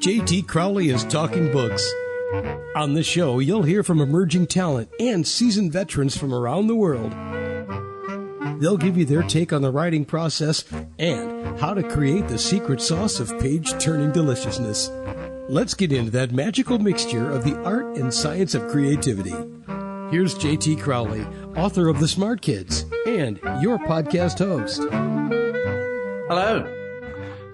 J.T. Crowley is Talking Books. On this show, you'll hear from emerging talent and seasoned veterans from around the world. They'll give you their take on the writing process and how to create the secret sauce of page-turning deliciousness. Let's get into that magical mixture of the art and science of creativity. Here's J.T. Crowley, author of The Smart Kids, and your podcast host. Hello,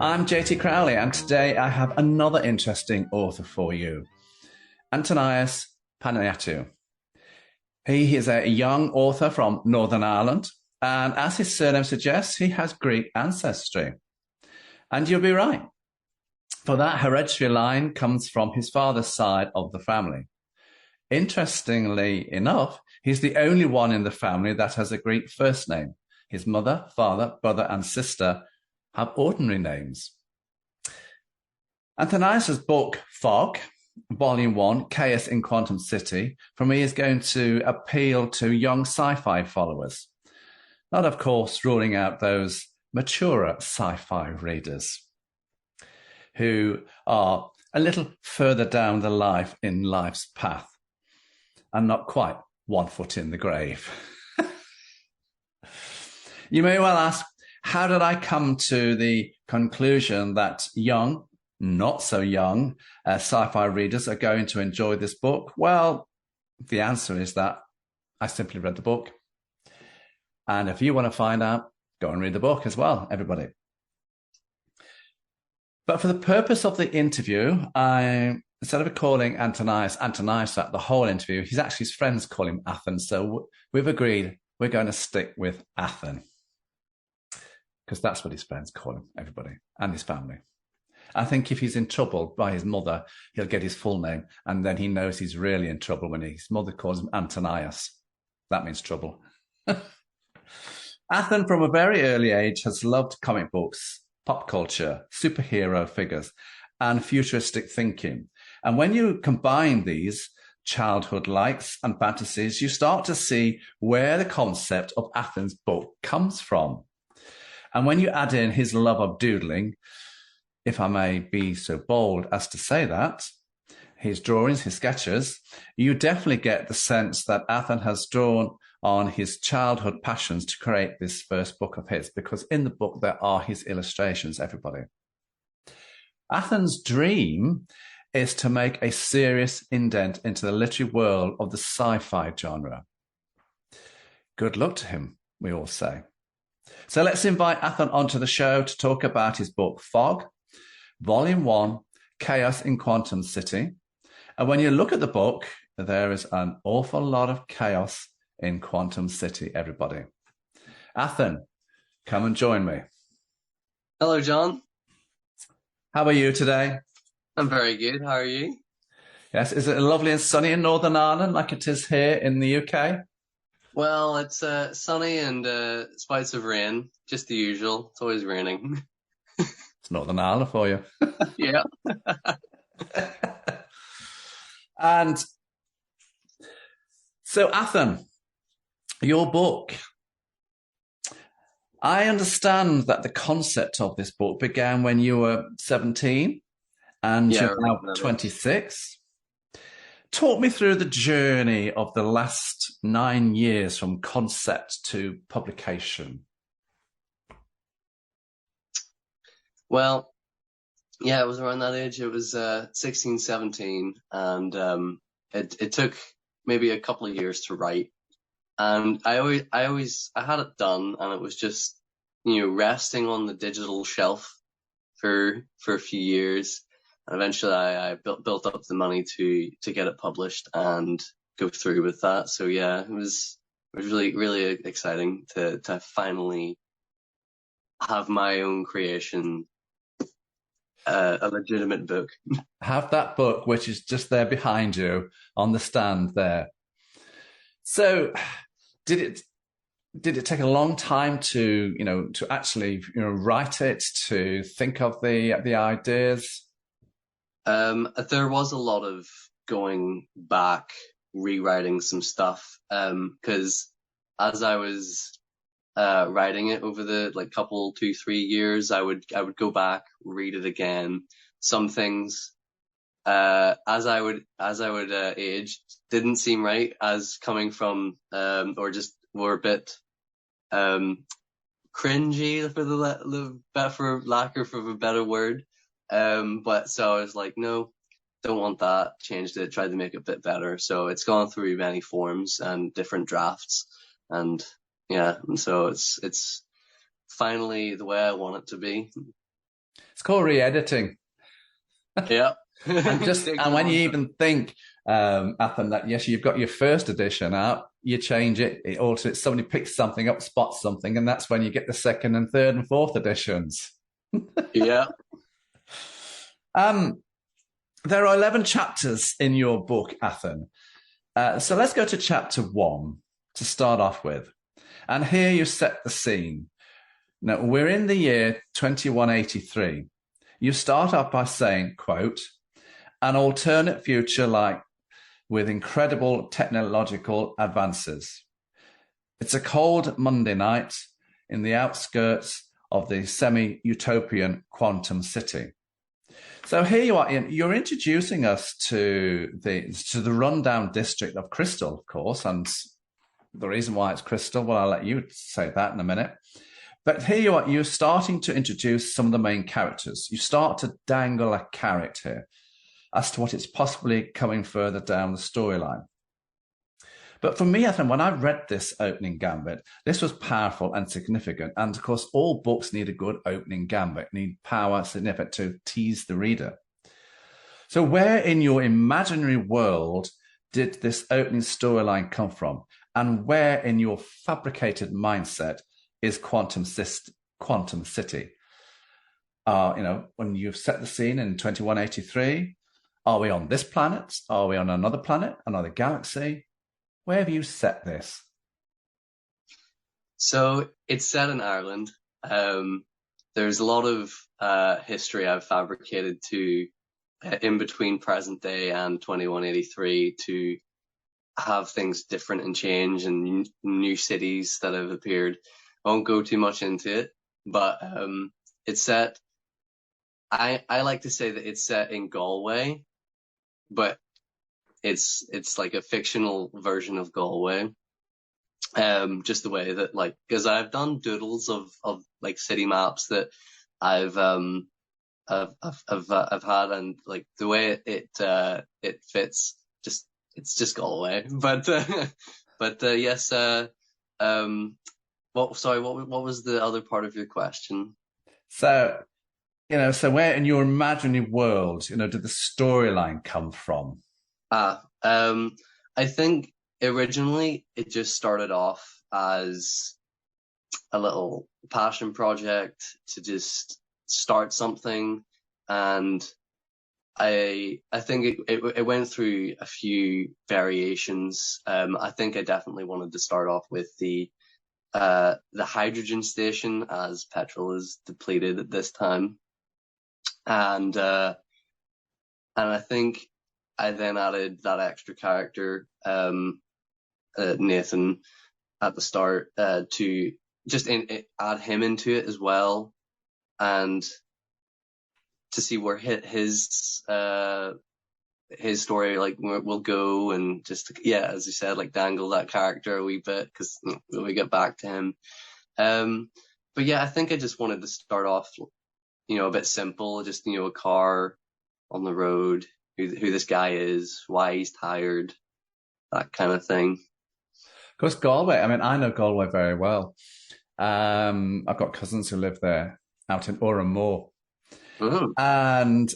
I'm J.T. Crowley, and today I have another interesting author for you, Athanasios Panayotou. He is a young author from Northern Ireland, and as his surname suggests, he has Greek ancestry. And you'll be right, for that hereditary line comes from his father's side of the family. Interestingly enough, he's the only one in the family that has a Greek first name. His mother, father, brother, and sister have ordinary names. Athanasios' book, Fog, Vol.1, Chaos in Quantum City, for me is going to appeal to young sci-fi followers. Not, of course, ruling out those maturer sci-fi readers who are a little further down the life in life's path and not quite 1 foot in the grave. You may well ask, how did I come to the conclusion that young, not so young, sci-fi readers are going to enjoy this book? Well, the answer is that I simply read the book. And if you want to find out, go and read the book as well, everybody. But for the purpose of the interview, instead of calling Athanasios the whole interview, he's actually, his friends call him Athan. So we've agreed we're going to stick with Athan, because that's what his friends call him, everybody, and his family. I think if he's in trouble by his mother, he'll get his full name, and then he knows he's really in trouble when his mother calls him Athanasios. That means trouble. Athan, from a very early age, has loved comic books, pop culture, superhero figures, and futuristic thinking. And when you combine these childhood likes and fantasies, you start to see where the concept of Athan's book comes from. And when you add in his love of doodling, if I may be so bold as to say that, his drawings, his sketches, you definitely get the sense that Athan has drawn on his childhood passions to create this first book of his, because in the book there are his illustrations, everybody. Athan's dream is to make a serious indent into the literary world of the sci-fi genre. Good luck to him, we all say. So let's invite Athan onto the show to talk about his book, Fog, Vol.1, Chaos in Quantum City. And when you look at the book, there is an awful lot of chaos in Quantum City, everybody. Athan, come and join me. Hello, John. How are you today? I'm very good. How are you? Yes, is it lovely and sunny in Northern Ireland like it is here in the UK? Well, it's sunny and spouts of rain, just the usual. It's always raining. It's Northern Ireland for you. Yeah. And so, Athan, your book. I understand that the concept of this book began when you were 17 and you're now 26. Talk me through the journey of the last 9 years from concept to publication. Well, yeah, it was around that age. It was 16, 17, and it took maybe a couple of years to write. And I had it done, and it was just, resting on the digital shelf for a few years. And eventually I built up the money to get it published and go through with that. So yeah, it was really, really exciting to finally have my own creation, a legitimate book. Have that book, which is just there behind you on the stand there. So did it take a long time to actually write it, to think of the ideas? There was a lot of going back, rewriting some stuff, because as I was writing it over the couple 2-3 years, I would go back, read it again. Some things as I would age, didn't seem right as coming from or just were a bit cringy for lack of a better word. But so I was like, no, don't want that. Changed it, tried to make it a bit better. So it's gone through many forms and different drafts, and yeah, and so it's finally the way I want it to be. It's called re-editing. Yeah. And when you even think, Athan, that yes, you've got your first edition out, you change it, it alters, somebody picks something up, spots something, and that's when you get the second and third and fourth editions. Yeah. There are 11 chapters in your book, Athan. So let's go to chapter 1 to start off with. And here you set the scene. Now, we're in the year 2183. You start off by saying, quote, an alternate future like with incredible technological advances. It's a cold Monday night in the outskirts of the semi-utopian quantum city. So here you are, you're introducing us to the rundown district of Crystal, of course, and the reason why it's Crystal, well, I'll let you say that in a minute. But here you are, you're starting to introduce some of the main characters. You start to dangle a carrot here as to what is possibly coming further down the storyline. But for me, I think when I read this opening gambit, this was powerful and significant. And of course, all books need a good opening gambit, need power significant to tease the reader. So where in your imaginary world did this opening storyline come from? And where in your fabricated mindset is Quantum City? When you've set the scene in 2183, are we on this planet? Are we on another planet, another galaxy? Where have you set this? So it's set in Ireland. There's a lot of history I've fabricated to in between present day and 2183 to have things different and change, and new cities that have appeared. I won't go too much into it, but it's set. I like to say that it's set in Galway, but it's like a fictional version of Galway. Just the way that, like, because I've done doodles of like city maps that I've had, and like the way it fits, it's just Galway. But yes. What was the other part of your question? So where in your imaginary world, did the storyline come from? I think originally it just started off as a little passion project to just start something, and I think it went through a few variations. I think I definitely wanted to start off with the hydrogen station, as petrol is depleted at this time, and I think I then added that extra character, Nathan, at the start, to just add him into it as well, and to see where his story will go, and just as you said, like dangle that character a wee bit, because when we get back to him. But yeah, I think I just wanted to start off, a bit simple, just a car on the road, who this guy is, why he's tired, that kind of thing. Because Galway, I know Galway very well. I've got cousins who live there, out in Moor. Mm. And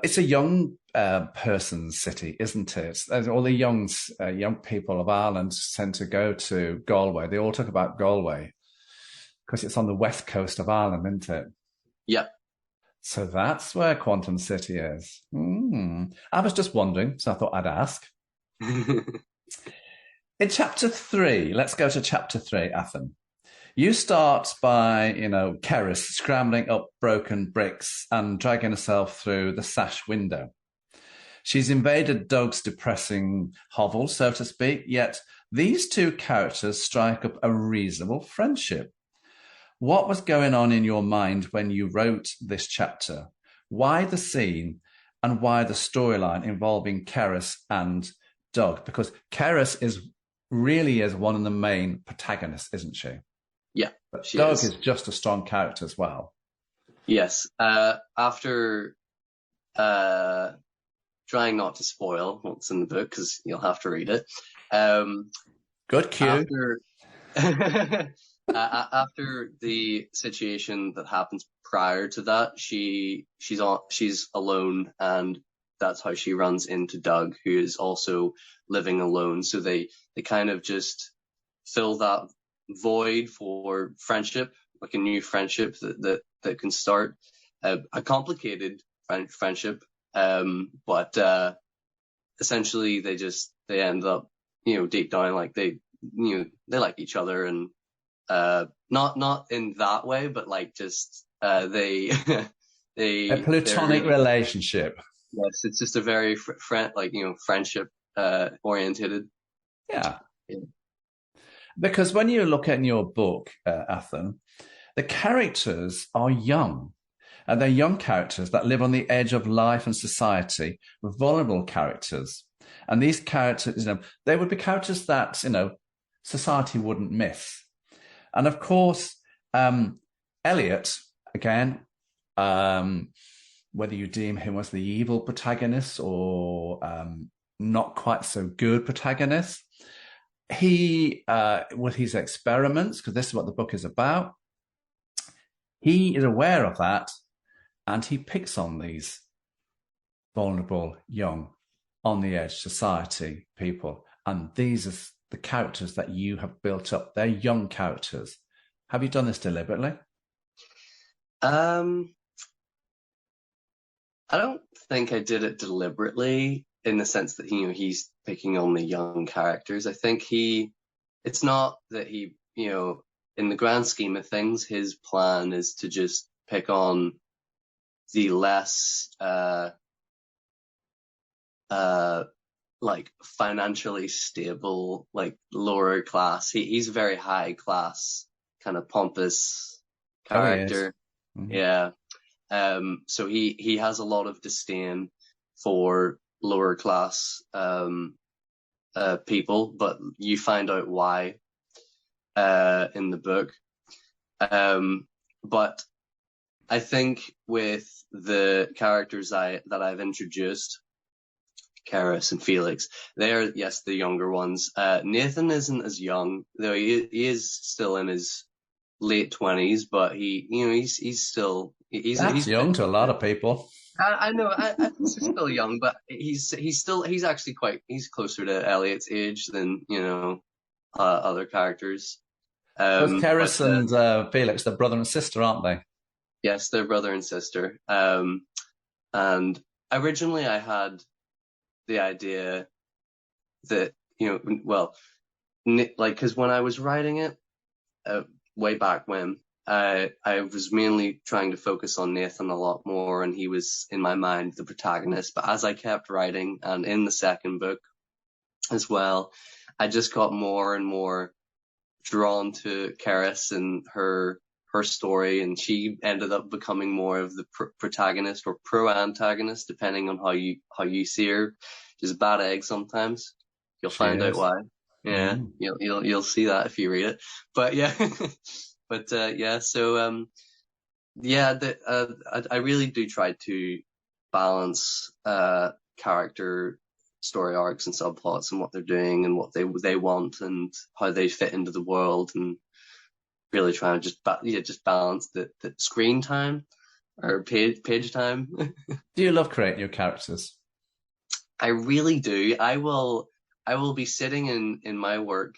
it's a young person's city, isn't it? All the young people of Ireland tend to go to Galway. They all talk about Galway because it's on the west coast of Ireland, isn't it? Yep. So that's where Quantum City is. I was just wondering, so I thought I'd ask. In chapter 3, let's go to chapter 3, Athan. You start by, Keris scrambling up broken bricks and dragging herself through the sash window. She's invaded Doug's depressing hovel, so to speak, yet these two characters strike up a reasonable friendship. What was going on in your mind when you wrote this chapter? Why the scene? and why the storyline involving Keris and Doug? Because Keris really is one of the main protagonists, isn't she? Yeah, but she Doug is. is just a strong character as well. Yes. After trying not to spoil what's in the book, because you'll have to read it. Good cue. After the situation that happens prior to that, she's alone, and that's how she runs into Doug, who is also living alone. So they kind of just fill that void for friendship, like a new friendship that can start a complicated friendship, but essentially they end up, deep down, like they like each other, and not in that way, but like just they a platonic relationship. Yes, it's just a very friendship oriented. Yeah. Because when you look at your book, Athan, the characters are young. And they're young characters that live on the edge of life and society, vulnerable characters. And these characters, they would be characters that, society wouldn't miss. And of course, Elliot, again, whether you deem him as the evil protagonist or not quite so good protagonist, he, with his experiments, because this is what the book is about, he is aware of that, and he picks on these vulnerable, young, on the edge society people. And these are the characters that you have built up. They're young characters. Have you done this deliberately? I don't think I did it deliberately, in the sense that he's picking on the young characters. I think it's not that he, in the grand scheme of things, his plan is to just pick on the less like financially stable, like lower class. He's a very high class, kind of pompous character. Oh, mm-hmm. Yeah. So he has a lot of disdain for lower class people, but you find out why in the book. But I think with the characters that I've introduced, Keris and Felix, they're, yes, the younger ones. Nathan isn't as young, though he is still in his late 20s, but he's still he's young to a lot of people. I know, I think he's still young, but he's actually he's closer to Elliot's age than other characters. Both Keris and Felix, they're brother and sister, aren't they? Yes, they're brother and sister. And originally I had the idea that, because when I was writing it, way back when, I was mainly trying to focus on Nathan a lot more, and he was, in my mind, the protagonist. But as I kept writing, and in the second book as well, I just got more and more drawn to Keris and her story, and she ended up becoming more of the protagonist or pro-antagonist, depending on how you see her. She's a bad egg sometimes. You'll find out why. Yeah, you'll see that if you read it. But yeah, So I really do try to balance character story arcs and subplots and what they're doing and what they want and how they fit into the world, and really try and just balance the screen time or page time. Do you love creating your characters? I really do. I will be sitting in my work,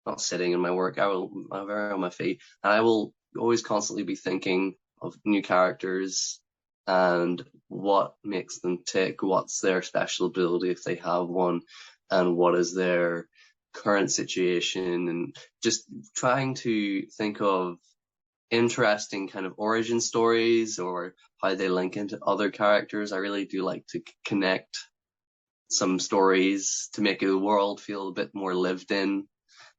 not sitting in my work. I'm very on my feet, and I will always constantly be thinking of new characters and what makes them tick, what's their special ability if they have one, and what is their current situation, and just trying to think of interesting kind of origin stories or how they link into other characters. I really do like to connect some stories to make the world feel a bit more lived in,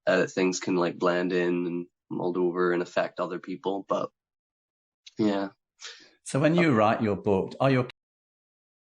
that things can like blend in and mold over and affect other people. But yeah. So when you write your book, are your